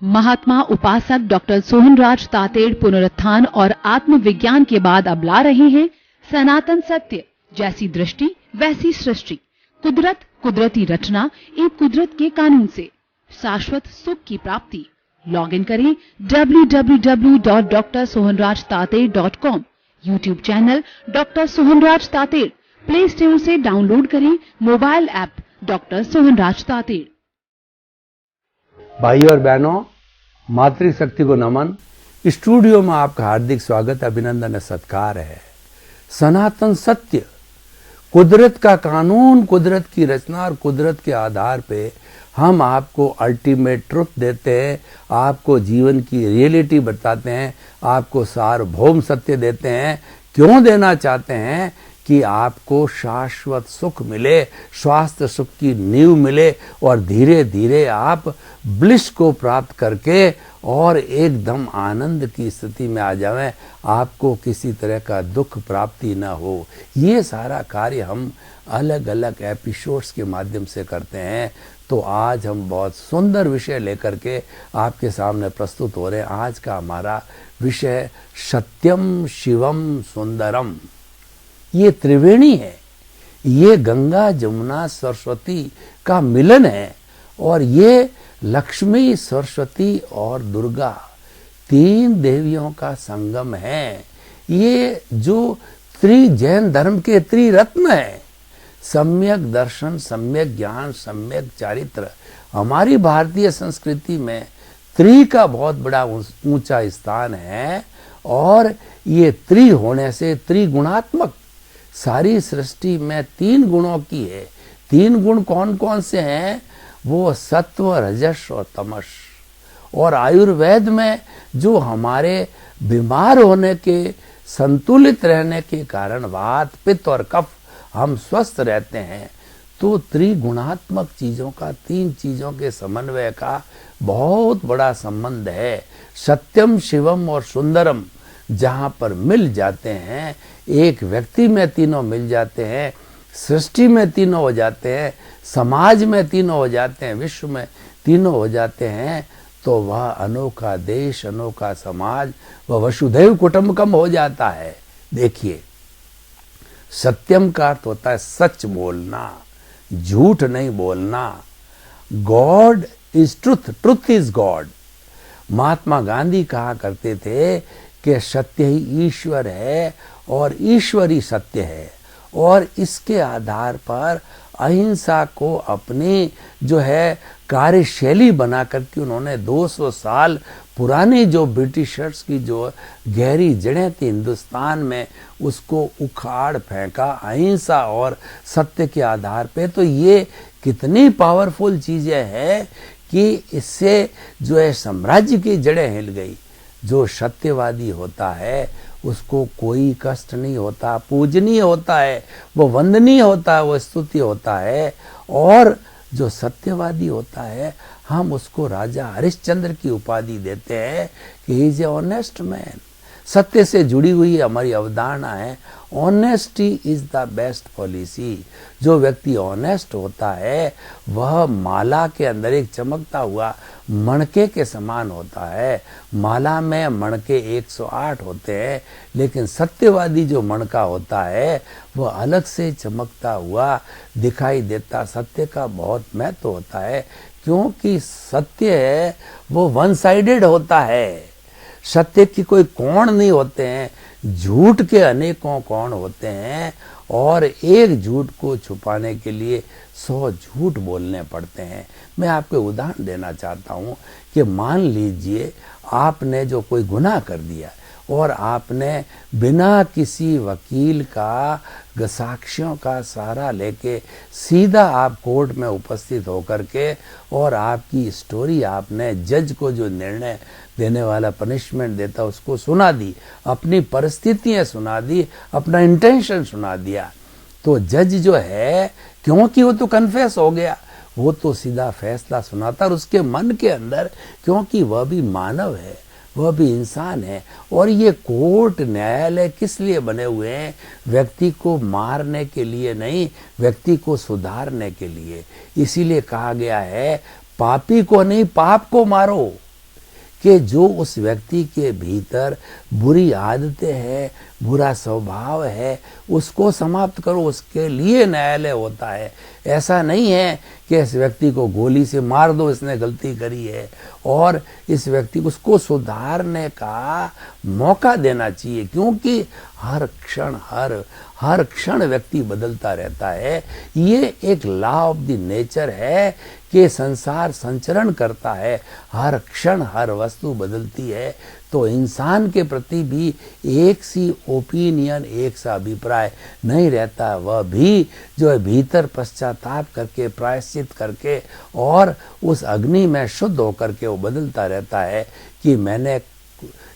महात्मा उपासक डॉक्टर सोहनराज तातेड़ पुनरुत्थान और आत्मविज्ञान के बाद अब ला रहे हैं सनातन सत्य, जैसी दृष्टि वैसी सृष्टि। कुदरत, कुदरती रचना, एक कुदरत के कानून से शाश्वत सुख की प्राप्ति। लॉग इन करें www.drsohanrajtater.com। YouTube channel doctor Sohanraj Tated. Play store से डाउनलोड करें mobile app doctor Sohanraj Tated. भाइयों और बहनों, मातृशक्ति को नमन। स्टूडियो में आपका हार्दिक स्वागत, अभिनंदन और सत्कार है। सनातन सत्य, कुदरत का कानून, कुदरत की रचना और कुदरत के आधार पे हम आपको अल्टीमेट ट्रुथ देते हैं, आपको जीवन की रियलिटी बताते हैं, आपको सार्वभौम सत्य देते हैं। क्यों देना चाहते हैं? कि आपको शाश्वत सुख मिले, स्वास्थ्य सुख की नींव मिले और धीरे धीरे आप ब्लिस को प्राप्त करके और एकदम आनंद की स्थिति में आ जाएं, आपको किसी तरह का दुख प्राप्ति न हो। ये सारा कार्य हम अलग अलग एपिसोड्स के माध्यम से करते हैं। तो आज हम बहुत सुंदर विषय लेकर के आपके सामने प्रस्तुत हो रहे हैं। आज का हमारा विषय सत्यम शिवम सुंदरम। ये त्रिवेणी है, ये गंगा जमुना सरस्वती का मिलन है और ये लक्ष्मी, सरस्वती और दुर्गा तीन देवियों का संगम है। ये जो जैन धर्म के त्रिरत्न है, सम्यक दर्शन, सम्यक ज्ञान, सम्यक चारित्र। हमारी भारतीय संस्कृति में त्रि का बहुत बड़ा ऊंचा स्थान है और ये त्रि होने से त्रिगुणात्मक, सारी सृष्टि में तीन गुणों की है। तीन गुण कौन कौन से हैं? वो सत्व, रजस और तमस। और आयुर्वेद में जो हमारे बीमार होने के, संतुलित रहने के कारण वात, पित्त और कफ हम स्वस्थ रहते हैं, तो त्रिगुणात्मक चीजों का, तीन चीजों के समन्वय का बहुत बड़ा संबंध है। सत्यम, शिवम और सुंदरम जहां पर मिल जाते हैं, एक व्यक्ति में तीनों मिल जाते हैं, सृष्टि में तीनों हो जाते हैं, समाज में तीनों हो जाते हैं, विश्व में तीनों हो जाते हैं, तो वह अनोखा देश, अनोखा समाज, वह वसुधैव कुटुंबकम हो जाता है। देखिए, सत्यम का अर्थ होता है सच बोलना, झूठ नहीं बोलना। God is truth, truth is God. Mahatma Gandhi कहा करते थे कि सत्य ही ईश्वर है और ईश्वर ही सत्य है। और इसके आधार पर अहिंसा को अपनी जो है कार्यशैली बना करके उन्होंने 200 साल पुरानी जो ब्रिटिशर्स की जो गहरी जड़ें थी हिंदुस्तान में, उसको उखाड़ फेंका अहिंसा और सत्य के आधार पे। तो ये कितनी पावरफुल चीजें हैं कि इससे जो है साम्राज्य की जड़ें हिल गई। जो सत्यवादी होता है उसको कोई कष्ट नहीं होता, पूजनीय होता है, वो वंदनीय होता है, वो स्तुति होता है। और जो सत्यवादी होता है, हम उसको राजा हरिश्चंद्र की उपाधि देते हैं कि he is a honest man. सत्य से जुड़ी हुई हमारी अवधारणा है, honesty is the best policy. जो व्यक्ति ऑनेस्ट होता है वह माला के अंदर एक चमकता हुआ मणके के समान होता है। माला में मणके 108 होते हैं, लेकिन सत्यवादी जो मणका होता है वह अलग से चमकता हुआ दिखाई देता। सत्य का बहुत महत्व होता है, क्योंकि सत्य है वो वन साइडेड होता है। सत्य की कोई कोण नहीं होते हैं, झूठ के अनेकों कोण होते हैं और एक झूठ को छुपाने के लिए 100 झूठ बोलने पड़ते हैं। मैं आपको उदाहरण देना चाहता हूं कि मान लीजिए आपने जो कोई गुनाह कर दिया और आपने बिना किसी वकील का, साक्ष्यों का सहारा लेके सीधा आप कोर्ट में उपस्थित होकर के और आपकी स्टोरी आपने जज को जो निर्णय देने वाला, पनिशमेंट देता, उसको सुना दी, अपनी परिस्थितियां सुना दी, अपना इंटेंशन सुना दिया। तो जज जो है, क्योंकि वो तो कन्फेस हो गया, वो तो सीधा फैसला सुनाता और उसके मन के अंदर, क्योंकि वह भी मानव है, वह भी इंसान है। और ये कोर्ट, न्यायालय किस लिए बने हुए हैं? व्यक्ति को मारने के लिए नहीं, व्यक्ति को सुधारने के लिए। इसीलिए कहा गया है पापी को नहीं, पाप को मारो। कि जो उस व्यक्ति के भीतर बुरी आदतें हैं, बुरा स्वभाव है, उसको समाप्त करो, उसके लिए न्यायालय होता है। ऐसा नहीं है कि इस व्यक्ति को गोली से मार दो, इसने गलती करी है, और इस व्यक्ति को उसको सुधारने का मौका देना चाहिए, क्योंकि हर क्षण व्यक्ति बदलता रहता है। ये एक लॉ ऑफ द नेचर है कि संसार संचरण करता है, हर क्षण हर वस्तु बदलती है। तो इंसान के प्रति भी एक सी ओपिनियन, एक सा अभिप्राय नहीं रहता। वह भी जो है भीतर पश्चाताप करके, प्रायश्चित करके और उस अग्नि में शुद्ध होकर के वो बदलता रहता है कि मैंने,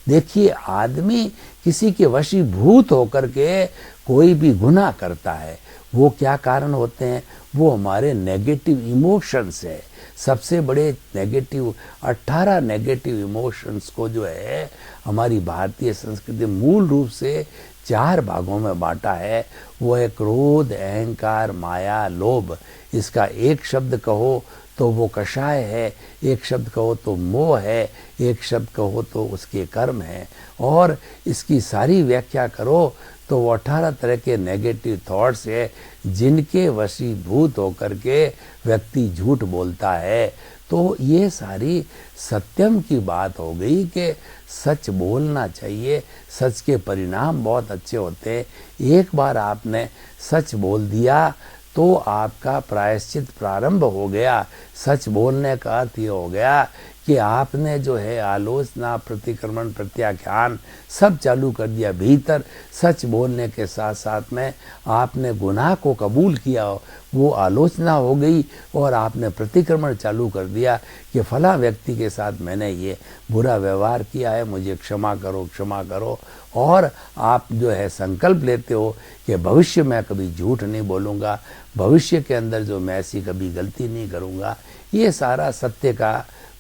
देखिए आदमी किसी के वशीभूत होकर के कोई भी गुनाह करता है, वो क्या कारण होते हैं? वो हमारे नेगेटिव इमोशंस है। सबसे बड़े नेगेटिव 18 नेगेटिव इमोशंस को जो है हमारी भारतीय संस्कृति मूल रूप से 4 भागों में बांटा है। वो है क्रोध, अहंकार, माया, लोभ। इसका एक शब्द कहो तो वो कषाय है, एक शब्द कहो तो मोह है, एक शब्द कहो तो उसके कर्म है, और इसकी सारी व्याख्या करो तो वो 18 तरह के नेगेटिव थॉट्स है जिनके वशीभूत होकर के व्यक्ति झूठ बोलता है। तो ये सारी सत्यम की बात हो गई कि सच बोलना चाहिए, सच के परिणाम बहुत अच्छे होते हैं। एक बार आपने सच बोल दिया तो आपका प्रायश्चित प्रारंभ हो गया। सच बोलने का अर्थ ये हो गया कि आपने जो है आलोचना, प्रतिक्रमण, प्रत्याख्यान सब चालू कर दिया। भीतर सच बोलने के साथ साथ में आपने गुनाह को कबूल किया, वो आलोचना हो गई, और आपने प्रतिक्रमण चालू कर दिया कि फला व्यक्ति के साथ मैंने ये बुरा व्यवहार किया है, मुझे क्षमा करो, क्षमा करो। और आप जो है संकल्प लेते हो कि भविष्य में कभी झूठ नहीं बोलूँगा, भविष्य के अंदर जो मैं ऐसी कभी गलती नहीं करूँगा। ये सारा सत्य का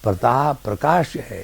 प्रताप प्रकाश है,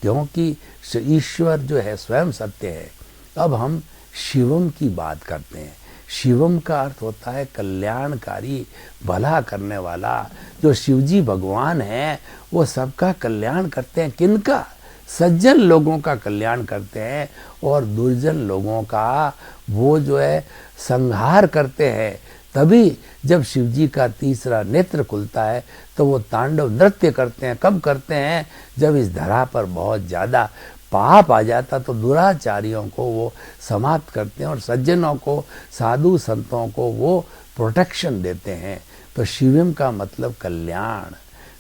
क्योंकि ईश्वर जो है स्वयं सत्य है। अब हम शिवम की बात करते हैं। शिवम का अर्थ होता है कल्याणकारी, भला करने वाला। जो शिवजी भगवान हैं वो सबका कल्याण करते हैं। किनका? सज्जन लोगों का कल्याण करते हैं, और दुर्जन लोगों का वो जो है संहार करते हैं। तभी जब शिवजी का तीसरा नेत्र खुलता है तो वो तांडव नृत्य करते हैं। कब करते हैं? जब इस धरा पर बहुत ज़्यादा पाप आ जाता तो दुराचारियों को वो समाप्त करते हैं, और सज्जनों को, साधु संतों को वो प्रोटेक्शन देते हैं। तो शिवम का मतलब कल्याण।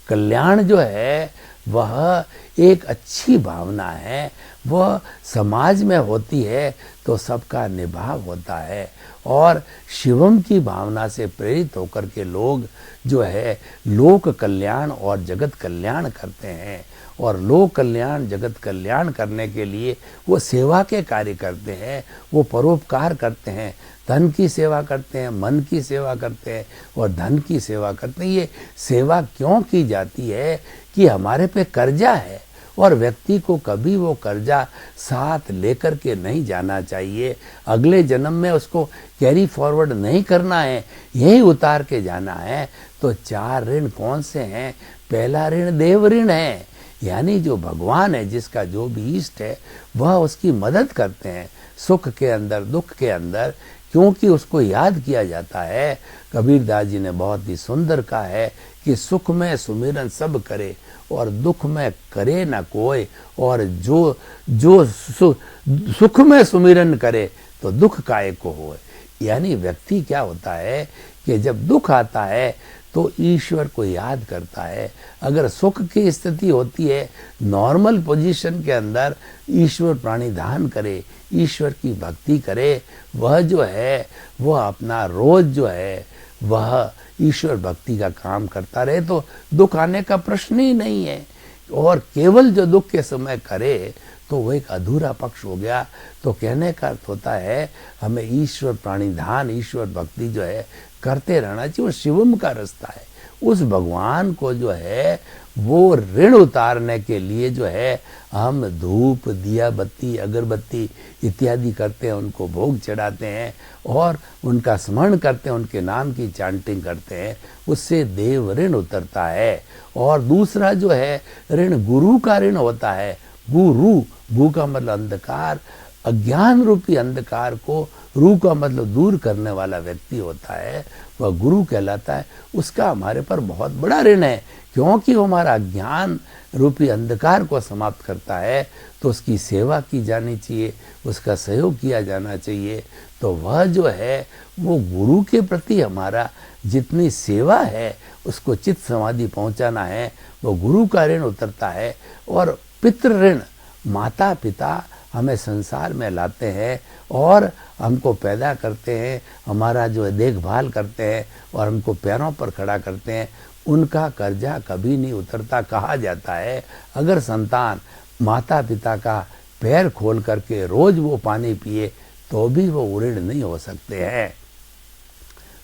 कल्याण जो है वह एक अच्छी भावना है, वह समाज में होती है तो सबका निभाव होता है। और शिवम की भावना से प्रेरित होकर के लोग जो है लोक कल्याण और जगत कल्याण करते हैं, और लोक कल्याण, जगत कल्याण करने के लिए वो सेवा के कार्य करते हैं, वो परोपकार करते हैं, धन की सेवा करते हैं, मन की सेवा करते हैं और धन की सेवा करते हैं। ये सेवा क्यों की जाती है कि हमारे पे कर्जा है, और व्यक्ति को कभी वो कर्जा साथ लेकर के नहीं जाना चाहिए। अगले जन्म में उसको कैरी फॉरवर्ड नहीं करना है, यही उतार के जाना है। तो 4 ऋण कौन से हैं? पहला ऋण देव ऋण है, यानी जो भगवान है, जिसका जो भी इष्ट है वह उसकी मदद करते हैं सुख के अंदर, दुख के अंदर, क्योंकि उसको याद किया जाता है। कबीरदास जी ने बहुत ही सुंदर कहा है कि सुख में सुमिरन सब करे और दुख में करे न कोई, और जो सुख में सुमिरन करे तो दुख काहे को होए। यानी व्यक्ति क्या होता है कि जब दुख आता है तो ईश्वर को याद करता है। अगर सुख की स्थिति होती है, नॉर्मल पोजीशन के अंदर ईश्वर प्राणिधान करे, ईश्वर की भक्ति करे, वह जो है वह अपना रोज जो है वह ईश्वर भक्ति का काम करता रहे तो दुख आने का प्रश्न ही नहीं है। और केवल जो दुख के समय करे तो वो एक अधूरा पक्ष हो गया। तो कहने का अर्थ होता है हमें ईश्वर प्राणिधान, ईश्वर भक्ति जो है करते रहना चाहिए। वो शिवम का रास्ता है। उस भगवान को जो है वो ऋण उतारने के लिए जो है हम धूप, दिया बत्ती, अगरबत्ती इत्यादि करते हैं, उनको भोग चढ़ाते हैं और उनका स्मरण करते हैं, उनके नाम की चांटिंग करते हैं। उससे देव ऋण उतरता है। और दूसरा जो है ऋण गुरु का ऋण होता है। गुरु, गु का मतलब अंधकार, अज्ञान रूपी अंधकार को रू का मतलब दूर करने वाला व्यक्ति होता है, वह गुरु कहलाता है। उसका हमारे पर बहुत बड़ा ऋण है, क्योंकि वो हमारा अज्ञान रूपी अंधकार को समाप्त करता है। तो उसकी सेवा की जानी चाहिए, उसका सहयोग किया जाना चाहिए। तो वह जो है वो गुरु के प्रति हमारा जितनी सेवा है, उसको चित्त समाधि पहुंचाना है, वो गुरु का ऋण उतरता है। और पितृ ऋण, माता पिता हमें संसार में लाते हैं और हमको पैदा करते हैं, हमारा जो है देखभाल करते हैं और हमको पैरों पर खड़ा करते हैं, उनका कर्जा कभी नहीं उतरता। कहा जाता है अगर संतान माता पिता का पैर खोल करके रोज वो पानी पिए तो भी वो ऋण नहीं हो सकते हैं।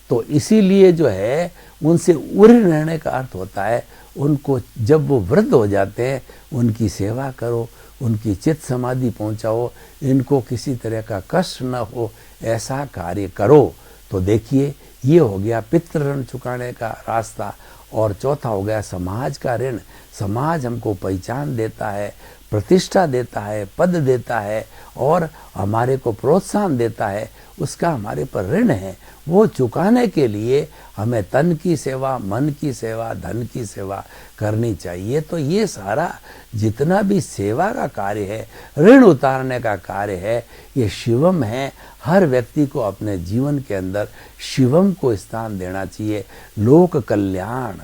तो इसीलिए जो है उनसे ऋण रहने का अर्थ होता है उनको जब वो वृद्ध हो जाते हैं उनकी सेवा करो, उनकी चित्त समाधि पहुंचाओ, इनको किसी तरह का कष्ट न हो ऐसा कार्य करो। तो देखिए ये हो गया पितृ ऋण चुकाने का रास्ता। और चौथा हो गया समाज का ऋण। समाज हमको पहचान देता है, प्रतिष्ठा देता है, पद देता है और हमारे को प्रोत्साहन देता है, उसका हमारे पर ऋण है। वो चुकाने के लिए हमें तन की सेवा, मन की सेवा, धन की सेवा करनी चाहिए। तो ये सारा जितना भी सेवा का कार्य है, ऋण उतारने का कार्य है, ये शिवम है। हर व्यक्ति को अपने जीवन के अंदर शिवम को स्थान देना चाहिए। लोक कल्याण,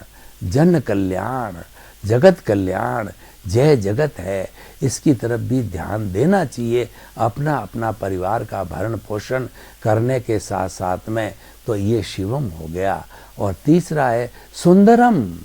जन कल्याण, जगत कल्याण, जय जगत है, इसकी तरफ भी ध्यान देना चाहिए अपना अपना परिवार का भरण पोषण करने के साथ साथ में। तो ये शिवम हो गया। और तीसरा है सुंदरम।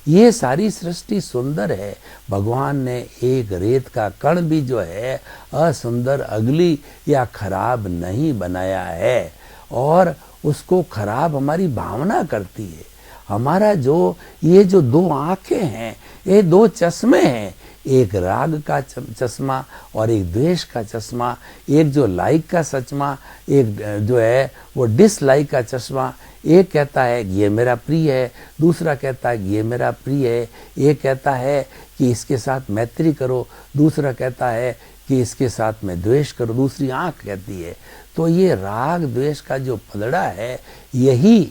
ये सारी सृष्टि सुंदर है। भगवान ने एक रेत का कण भी जो है असुंदर, अगली या खराब नहीं बनाया है। और उसको खराब हमारी भावना करती है। हमारा जो ये जो दो आंखें हैं, ये दो चश्मे हैं, एक राग का चश्मा और एक द्वेष का चश्मा, एक जो लाइक का चश्मा, एक जो है वो डिसलाइक का चश्मा। एक कहता है ये मेरा प्रिय है, दूसरा कहता है ये मेरा प्रिय है। एक कहता है कि इसके साथ मैत्री करो, दूसरा कहता है कि इसके साथ में द्वेष करो, दूसरी आंख कहती है। तो ये राग द्वेष का जो पलड़ा है, यही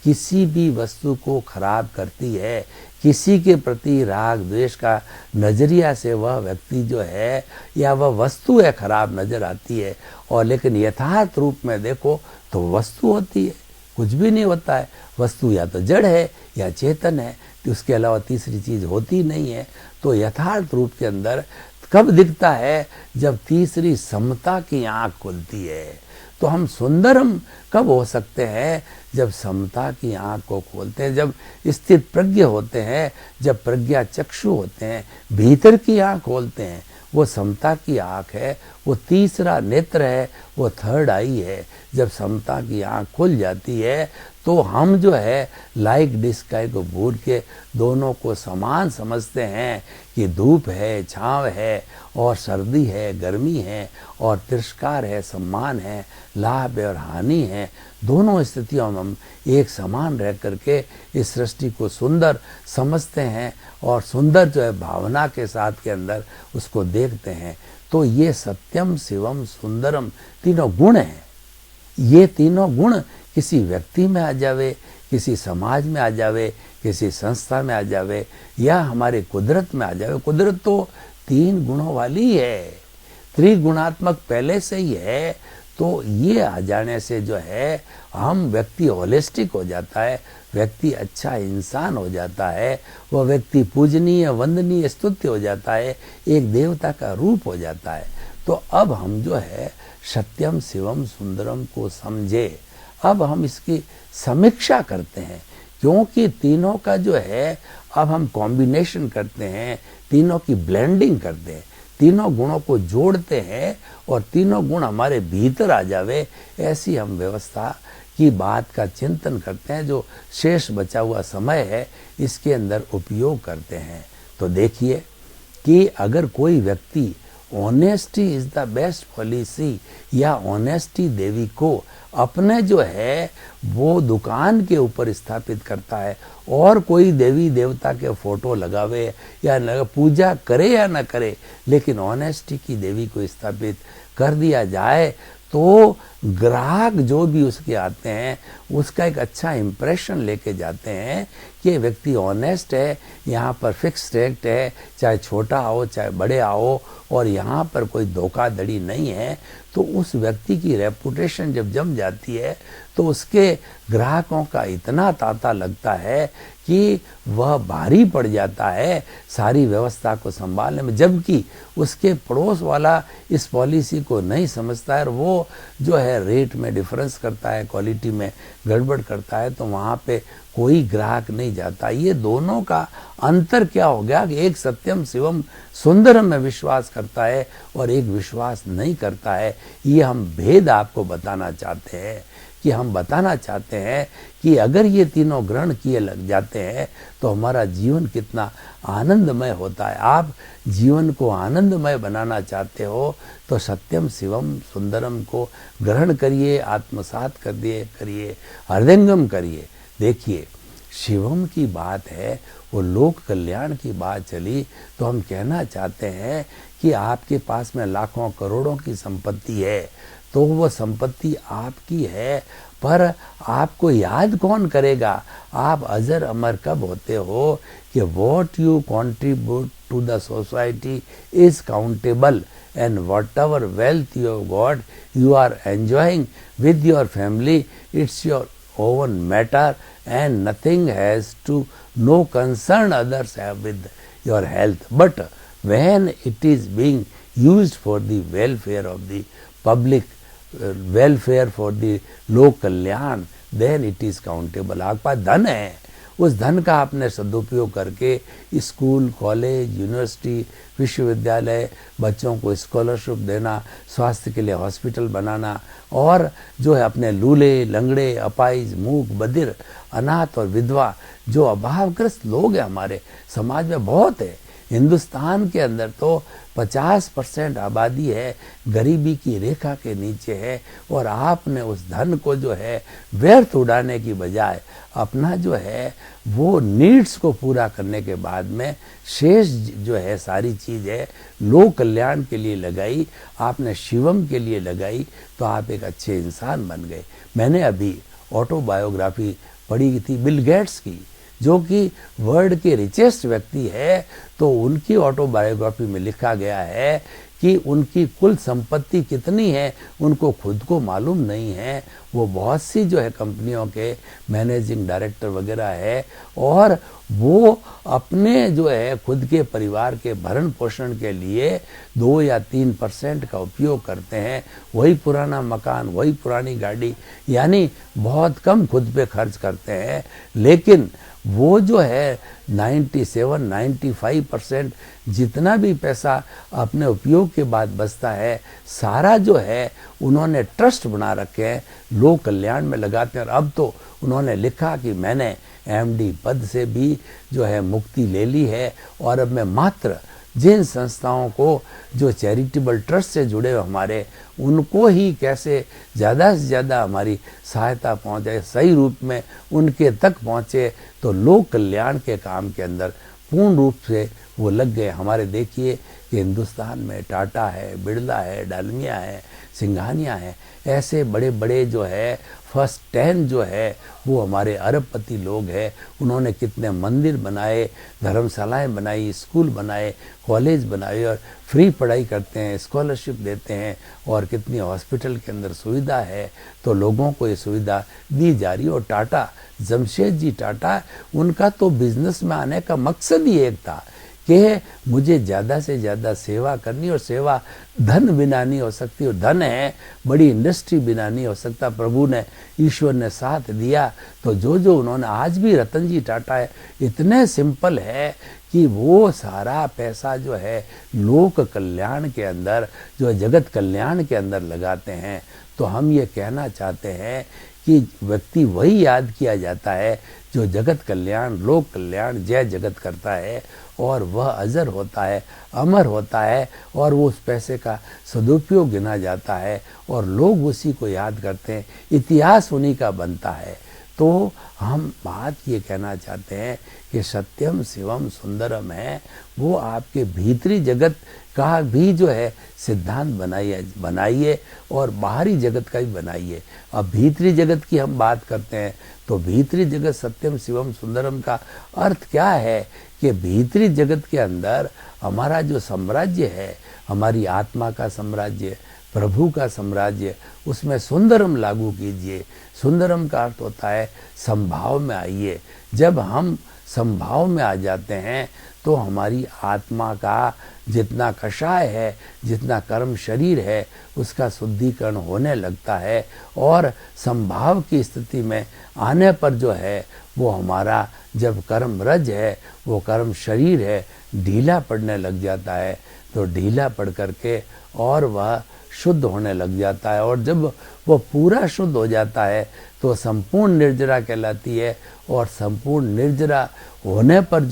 किसी भी वस्तु को खराब करती है। किसी के प्रति राग द्वेष का नजरिया से वह व्यक्ति जो है या वह वस्तु है खराब नजर आती है। और लेकिन यथार्थ रूप में देखो तो वस्तु होती है, कुछ भी नहीं होता है। वस्तु या तो जड़ है या चेतन है, तो उसके अलावा तीसरी चीज होती नहीं है। तो यथार्थ रूप के अंदर कब दिखता है? जब तीसरी समता की आंख खुलती है। तो हम सुंदरम कब हो सकते हैं? जब समता की आंख को खोलते हैं, जब स्थित प्रज्ञ होते हैं, जब प्रज्ञा चक्षु होते हैं, भीतर की आंख खोलते हैं। वो समता की आंख है, वो तीसरा नेत्र है, वो थर्ड आई है। जब समता की आंख खुल जाती है तो हम जो है लाइक डिस्काई को भूल के दोनों को समान समझते हैं कि धूप है, छांव है, और सर्दी है, गर्मी है, और तिरस्कार है, सम्मान है, लाभ है और हानि है। दोनों स्थितियों में हम एक समान रह करके इस सृष्टि को सुंदर समझते हैं और सुंदर जो है भावना के साथ के अंदर उसको देखते हैं। तो ये सत्यम, शिवम, सुंदरम तीनों गुण हैं। ये तीनों गुण किसी व्यक्ति में आ जावे, किसी समाज में आ जावे, किसी संस्था में आ जावे, या हमारे कुदरत में आ जावे। कुदरत तो तीन गुणों वाली है, त्रिगुणात्मक पहले से ही है। तो ये आ जाने से जो है हम व्यक्ति होलिस्टिक हो जाता है, व्यक्ति अच्छा इंसान हो जाता है, वह व्यक्ति पूजनीय, वंदनीय, स्तुत्य हो जाता है, एक देवता का रूप हो जाता है। तो अब हम जो है सत्यम, शिवम, सुंदरम को समझे। अब हम इसकी समीक्षा करते हैं, क्योंकि तीनों का जो है अब हम कॉम्बिनेशन करते हैं, तीनों की ब्लेंडिंग करते हैं, तीनों गुणों को जोड़ते हैं और तीनों गुण हमारे भीतर आ जावे, ऐसी हम व्यवस्था की बात का चिंतन करते हैं, जो शेष बचा हुआ समय है इसके अंदर उपयोग करते हैं। तो देखिए कि अगर कोई व्यक्ति honesty is the best policy या ऑनेस्टी देवी को अपने जो है वो दुकान के ऊपर स्थापित करता है और कोई देवी देवता के फोटो लगावे या पूजा करे या न करे, लेकिन ऑनेस्टी की देवी को स्थापित कर दिया जाए तो ग्राहक जो भी उसके आते हैं उसका एक अच्छा इम्प्रेशन लेके जाते हैं कि ये व्यक्ति ऑनेस्ट है, यहाँ पर फिक्स रेट है, चाहे छोटा आओ चाहे बड़े आओ, और यहाँ पर कोई धोखाधड़ी नहीं है। तो उस व्यक्ति की रेपुटेशन जब जम जाती है तो उसके ग्राहकों का इतना तांता लगता है कि वह भारी पड़ जाता है सारी व्यवस्था को संभालने में, जबकि उसके पड़ोस वाला इस पॉलिसी को नहीं समझता है और वो जो है रेट में डिफरेंस करता है, क्वालिटी में गड़बड़ करता है, तो वहाँ पे कोई ग्राहक नहीं जाता। ये दोनों का अंतर क्या हो गया कि एक सत्यम शिवम सुंदरम में विश्वास करता है और एक विश्वास नहीं करता है। ये हम भेद आपको बताना चाहते हैं कि हम बताना चाहते हैं कि अगर ये तीनों ग्रहण किए लग जाते हैं तो हमारा जीवन कितना आनंदमय होता है। आप जीवन को आनंदमय बनाना चाहते हो तो सत्यम शिवम सुंदरम को ग्रहण करिए, आत्मसात करिए, हृदयंगम करिए। देखिए शिवम की बात है, वो लोक कल्याण की बात चली, तो हम कहना चाहते हैं कि आपके पास में लाखों करोड़ों की संपत्ति है तो वो संपत्ति आपकी है, पर आपको याद कौन करेगा? आप अजर अमर कब होते हो कि what you contribute to the society is countable and whatever wealth you have got, you are enjoying with your family, it's your own matter and nothing has to no concern others have with your health. But when it is being used for the welfare of the public, welfare for the lok kalyan, then it is countable. आपके पास धन है, उस धन का आपने सदुपयोग करके school, college, university, विश्वविद्यालय, बच्चों को स्कॉलरशिप देना, स्वास्थ्य के लिए हॉस्पिटल बनाना, और जो है अपने लूले, लंगड़े, अपाहिज, मूक, बधिर, अनाथ और विधवा जो अभावग्रस्त लोग हैं हमारे समाज में बहुत है। हिंदुस्तान के अंदर तो 50% आबादी है गरीबी की रेखा के नीचे है, और आपने उस धन को जो है व्यर्थ उड़ाने की बजाय अपना जो है वो नीड्स को पूरा करने के बाद में शेष जो है सारी चीज़ है लोक कल्याण के लिए लगाई, आपने शिवम के लिए लगाई, तो आप एक अच्छे इंसान बन गए। मैंने अभी ऑटोबायोग्राफी पढ़ी थी बिल गेट्स की, जो कि वर्ल्ड के रिचेस्ट व्यक्ति है, तो उनकी ऑटोबायोग्राफी में लिखा गया है कि उनकी कुल संपत्ति कितनी है उनको खुद को मालूम नहीं है। वो बहुत सी जो है कंपनियों के मैनेजिंग डायरेक्टर वगैरह है, और वो अपने जो है खुद के परिवार के भरण पोषण के लिए 2 या 3% का उपयोग करते हैं। वही पुराना मकान, वही पुरानी गाड़ी, यानी बहुत कम खुद पे खर्च करते हैं, लेकिन वो जो है 97-95% जितना भी पैसा अपने उपयोग के बाद बचता है सारा जो है उन्होंने ट्रस्ट बना रखे हैं, लोक कल्याण में लगाते हैं। और अब तो उन्होंने लिखा कि मैंने एमडी पद से भी जो है मुक्ति ले ली है, और अब मैं मात्र जिन संस्थाओं को जो चैरिटेबल ट्रस्ट से जुड़े हुए हमारे, उनको ही कैसे ज़्यादा से ज़्यादा हमारी सहायता पहुँचे, सही रूप में उनके तक पहुँचे, तो लोक कल्याण के काम के अंदर पूर्ण रूप से वो लग गए। हमारे देखिए कि हिंदुस्तान में टाटा है, बिरला है, डालमिया है, सिंघानिया है, ऐसे बड़े बड़े जो है फर्स्ट 10 जो है वो हमारे अरबपति लोग हैं। उन्होंने कितने मंदिर बनाए, धर्मशालाएं बनाई, स्कूल बनाए, कॉलेज बनाए, और फ्री पढ़ाई करते हैं, स्कॉलरशिप देते हैं, और कितनी हॉस्पिटल के अंदर सुविधा है, तो लोगों को ये सुविधा दी जा रही है। और टाटा, जमशेद जी टाटा, उनका तो बिजनेस में आने का मकसद ही एक था कि मुझे ज़्यादा से ज़्यादा सेवा करनी, और सेवा धन बिना नहीं हो सकती, और धन है बड़ी इंडस्ट्री बिना नहीं हो सकता। प्रभु ने, ईश्वर ने साथ दिया, तो जो जो उन्होंने, आज भी रतन जी टाटा है, इतने सिंपल है कि वो सारा पैसा जो है लोक कल्याण के अंदर, जो जगत कल्याण के अंदर लगाते हैं। तो हम ये कहना चाहते हैं कि व्यक्ति वही याद किया जाता है जो जगत कल्याण, लोक कल्याण, जय जगत करता है, और वह अजर होता है, अमर होता है, और वो उस पैसे का सदुपयोग गिना जाता है और लोग उसी को याद करते हैं, इतिहास उन्हीं का बनता है। तो हम बात ये कहना चाहते हैं कि सत्यम शिवम सुंदरम है, वो आपके भीतरी जगत का भी जो है सिद्धांत बनाइए और बाहरी जगत का भी बनाइए। अब भीतरी जगत की हम बात करते हैं तो भीतरी जगत सत्यम शिवम सुंदरम का अर्थ क्या है कि भीतरी जगत के अंदर हमारा जो साम्राज्य है, हमारी आत्मा का साम्राज्य, प्रभु का साम्राज्य, उसमें सुंदरम लागू कीजिए। सुंदरम का अर्थ होता है संभाव में आइए। जब हम संभाव में आ जाते हैं तो हमारी आत्मा का जितना कषाय है, जितना कर्म शरीर है, उसका शुद्धिकरण होने लगता है, और संभाव की स्थिति में आने पर जो है वो हमारा जब कर्म रज है, वो कर्म शरीर है, ढीला पड़ने लग जाता है। तो ढीला पड़ करके और वह शुद्ध होने लग जाता है, और जब वो पूरा शुद्ध हो जाता है तो संपूर्ण निर्जरा कहलाती है, और संपूर्ण निर्जरा होने पर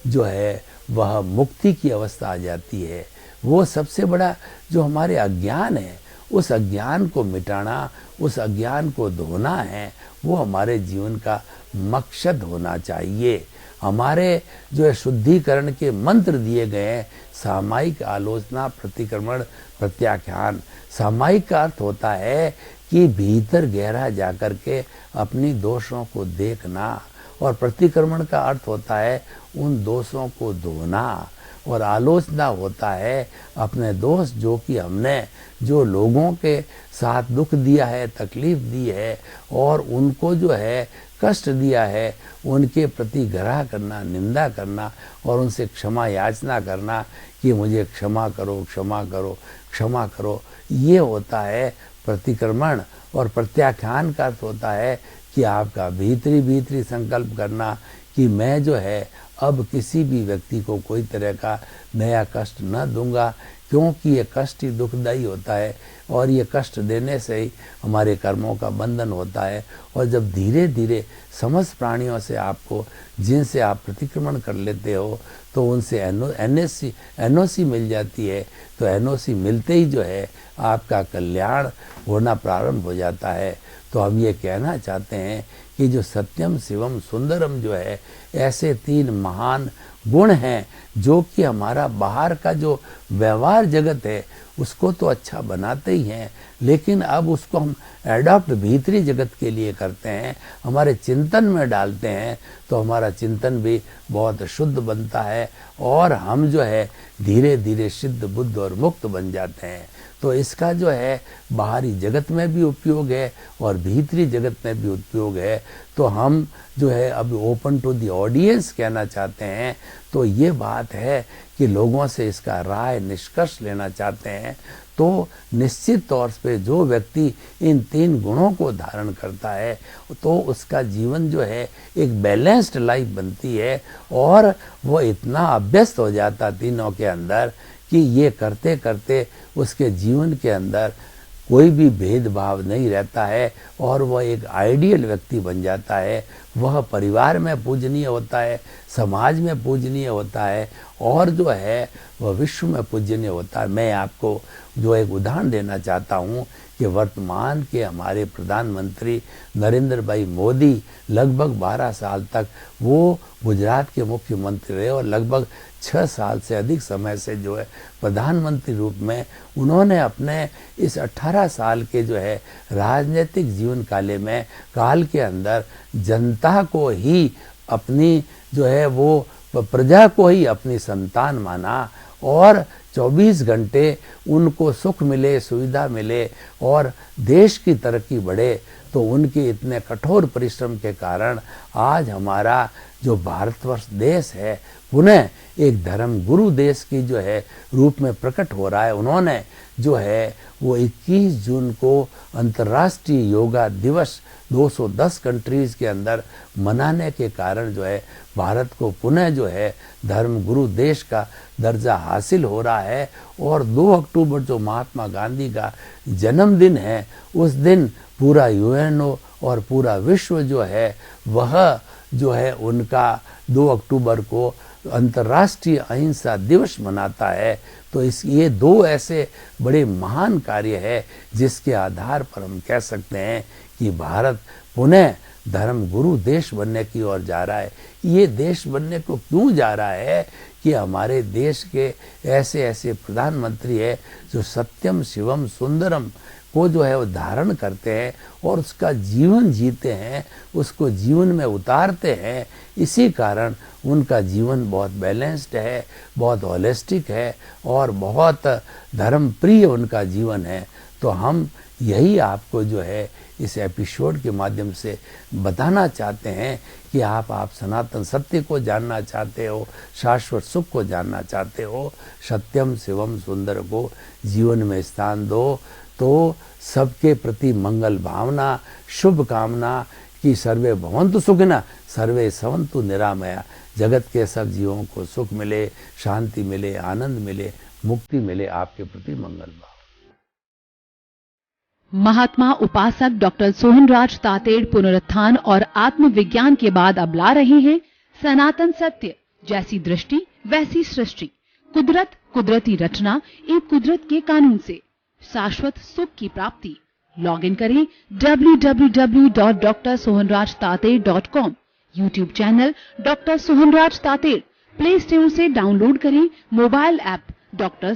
जो है वह मुक्ति की अवस्था आ जाती है। वो सबसे बड़ा जो हमारे अज्ञान है, उस अज्ञान को मिटाना, उस अज्ञान को धोना है, वो हमारे जीवन का मकसद होना चाहिए। हमारे जो है शुद्धिकरण के मंत्र दिए गए हैं, सामायिक आलोचना, प्रतिक्रमण, प्रत्याख्यान। सामायिक का अर्थ होता है कि भीतर गहरा जाकर के अपनी दोषों को देखना, और प्रतिक्रमण का अर्थ होता है उन दोषों को धोना, और आलोचना होता है अपने दोष जो कि हमने जो लोगों के साथ दुख दिया है, तकलीफ दी है, और उनको जो है कष्ट दिया है, उनके प्रति ग्रह करना, निंदा करना, और उनसे क्षमा याचना करना कि मुझे क्षमा करो, क्षमा करो, क्षमा करो। ये होता है प्रतिक्रमण। और प्रत्याख्यान का अर्थ होता है कि आपका भीतरी संकल्प करना कि मैं जो है अब किसी भी व्यक्ति को कोई तरह का नया कष्ट न दूंगा, क्योंकि ये कष्ट ही दुखदायी होता है, और ये कष्ट देने से ही हमारे कर्मों का बंधन होता है। और जब धीरे धीरे समस्त प्राणियों से आपको, जिनसे आप प्रतिक्रमण कर लेते हो, तो उनसे एनओसी मिल जाती है। तो एनओसी मिलते ही जो है आपका कल्याण होना प्रारंभ हो जाता है। तो हम ये कहना चाहते हैं कि जो सत्यम शिवम सुंदरम जो है, ऐसे 3 महान गुण हैं जो कि हमारा बाहर का जो व्यवहार जगत है उसको तो अच्छा बनाते ही हैं, लेकिन अब उसको हम एडॉप्ट भीतरी जगत के लिए करते हैं, हमारे चिंतन में डालते हैं, तो हमारा चिंतन भी बहुत शुद्ध बनता है, और हम जो है धीरे धीरे सिद्ध, बुद्ध और मुक्त बन जाते हैं। तो इसका जो है बाहरी जगत में भी उपयोग है और भीतरी जगत में भी उपयोग है। तो हम जो है अब ओपन टू द ऑडियंस कहना चाहते हैं। तो ये बात है कि लोगों से इसका राय निष्कर्ष लेना चाहते हैं। तो निश्चित तौर पे जो व्यक्ति इन 3 गुणों को धारण करता है तो उसका जीवन जो है एक बैलेंस्ड लाइफ बनती है, और वो इतना अभ्यस्त हो जाता तीनों के अंदर कि ये करते करते उसके जीवन के अंदर कोई भी भेदभाव नहीं रहता है, और वह एक आइडियल व्यक्ति बन जाता है। वह परिवार में पूजनीय होता है, समाज में पूजनीय होता है, और जो है वह विश्व में पूजनीय होता है। मैं आपको जो एक उदाहरण देना चाहता हूँ कि वर्तमान के हमारे प्रधानमंत्री नरेंद्र भाई मोदी लगभग 12 साल तक वो गुजरात के मुख्यमंत्री रहे, और लगभग 6 साल से अधिक समय से जो है प्रधानमंत्री रूप में उन्होंने अपने इस 18 साल के जो है राजनीतिक जीवन काल के अंदर जनता को ही अपनी जो है वो प्रजा को ही अपनी संतान माना, और 24 घंटे उनको सुख मिले, सुविधा मिले और देश की तरक्की बढ़े। तो उनके इतने कठोर परिश्रम के कारण आज हमारा जो भारतवर्ष देश है पुनः एक धर्म गुरु देश की जो है रूप में प्रकट हो रहा है। उन्होंने जो है वो 21 जून को अंतर्राष्ट्रीय योगा दिवस 210 कंट्रीज के अंदर मनाने के कारण जो है भारत को पुनः जो है धर्म गुरु देश का दर्जा हासिल हो रहा है। और 2 अक्टूबर जो महात्मा गांधी का जन्मदिन है, उस दिन पूरा यूएनओ और पूरा विश्व जो है वह जो है उनका 2 अक्टूबर को अंतर्राष्ट्रीय अहिंसा दिवस मनाता है। तो ये 2 ऐसे बड़े महान कार्य है जिसके आधार पर हम कह सकते हैं कि भारत पुनः धर्म गुरु देश बनने की ओर जा रहा है। ये देश बनने को क्यों जा रहा है कि हमारे देश के ऐसे ऐसे प्रधानमंत्री है जो सत्यम शिवम सुंदरम को जो है वो धारण करते हैं और उसका जीवन जीते हैं, उसको जीवन में उतारते हैं। इसी कारण उनका जीवन बहुत बैलेंस्ड है, बहुत होलिस्टिक है और बहुत धर्म प्रिय उनका जीवन है। तो हम यही आपको जो है इस एपिसोड के माध्यम से बताना चाहते हैं कि आप सनातन सत्य को जानना चाहते हो, शाश्वत सुख को जानना चाहते हो, सत्यम शिवम सुंदर को जीवन में स्थान दो। तो सबके प्रति मंगल भावना, शुभ कामना कि सर्वे भवन्तु सुखिनः सर्वे सवन्तु निरामया, जगत के सब जीवों को सुख मिले, शांति मिले, आनंद मिले, मुक्ति मिले, आपके प्रति मंगल भाव। महात्मा उपासक डॉक्टर सोहनराज तातेड़ पुनरुत्थान और आत्मविज्ञान के बाद अब ला रहे हैं सनातन सत्य, जैसी दृष्टि वैसी सृष्टि, कुदरत कुदरती रचना एक कुदरत के कानून से शाश्वत सुख की प्राप्ति। लॉग इन करें www.drsohanrajtated.com, YouTube channel doctor Sohanraj Tated, play store से डाउनलोड करें मोबाइल ऐप डॉक्टर